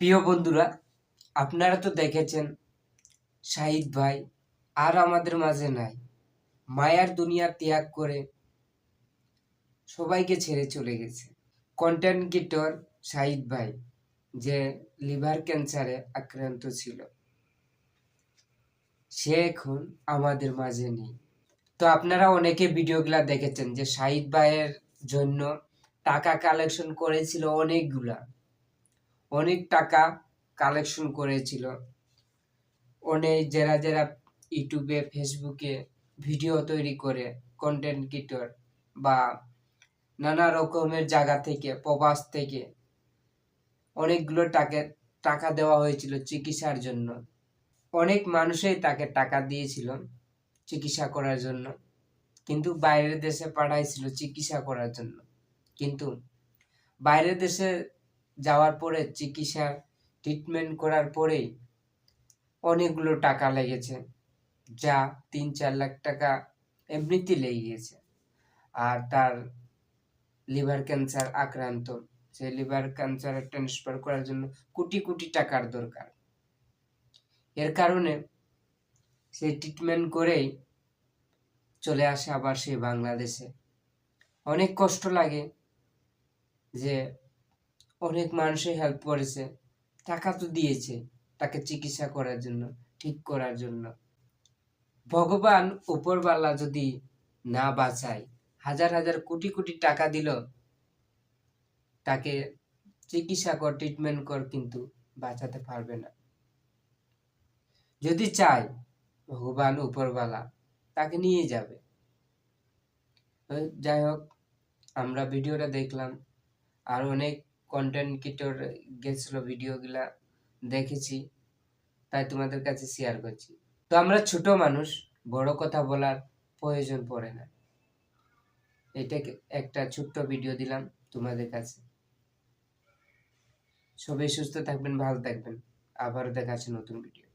প্রিয় বন্ধুরা, আপনারা তো দেখেছেন শাহিদ ভাই আর আমাদের মাঝে নাই। মায়ার দুনিয়া ত্যাগ করে সবাইকে ছেড়ে চলে গেছে। কন্টেন্ট ক্রিয়েটর শাহিদ ভাই, যে লিভার ক্যান্সারে আক্রান্ত ছিল, সে এখন আমাদের মাঝে নেই। তো আপনারা অনেকে ভিডিওগুলা দেখেছেন যে শাহিদ ভাইয়ের জন্য টাকা কালেকশন করেছিল, অনেক টাকা কালেকশন করেছিল। অনেক যারা ইউটিউবে ফেসবুকে ভিডিও তৈরি করে কন্টেন্ট ক্রিয়েটর বা নানা রকমের জায়গা থেকে প্রবাস থেকে অনেকগুলো টাকা দেওয়া হয়েছিল চিকিৎসার জন্য। অনেক মানুষই তাকে টাকা দিয়েছিল চিকিৎসা করার জন্য, কিন্তু বাইরের দেশে পাঠাইছিল চিকিৎসা করার জন্য। কিন্তু বাইরের দেশে যাওয়ার পরে চিকিৎসা ট্রিটমেন্ট করার পরেই অনেকগুলো টাকা লেগেছে, যা ৩-৪ লাখ টাকা এমনিতে লেগে গেছে। আর তার লিভার ক্যান্সার আক্রান্ত, সে লিভার ক্যান্সার ট্রান্সফার করার জন্য কোটি কোটি টাকার দরকার। এর কারণে সে ট্রিটমেন্ট করেই চলে আসে আবার সে বাংলাদেশে। অনেক কষ্ট লাগে যে অনেক মানুষই হেল্প করেছে, টাকা তো দিয়েছে তাকে চিকিৎসা করার জন্য, ঠিক করার জন্য। ভগবান উপরওয়ালা যদি না বাঁচায়, হাজার হাজার কোটি কোটি টাকা দিল তাকে চিকিৎসা কর, ট্রিটমেন্ট কর, কিন্তু বাঁচাতে পারবে না। যদি চায় ভগবান উপরওয়ালা তাকে নিয়ে যাবে। যাই হোক, আমরা ভিডিওটা দেখলাম, আর অনেক কন্টেন্ট ক্রিয়েটর গেছিল, ভিডিওগুলা দেখেছি, তাই তোমাদের কাছে শেয়ার করছি। তো আমরা ছোট মানুষ, বড় কথা বলার প্রয়োজন পড়ে না। এটাকে একটা ছোট্ট ভিডিও দিলাম তোমাদের কাছে। সবাই সুস্থ থাকবেন, ভালো থাকবেন। আবারও দেখা আছে নতুন ভিডিও।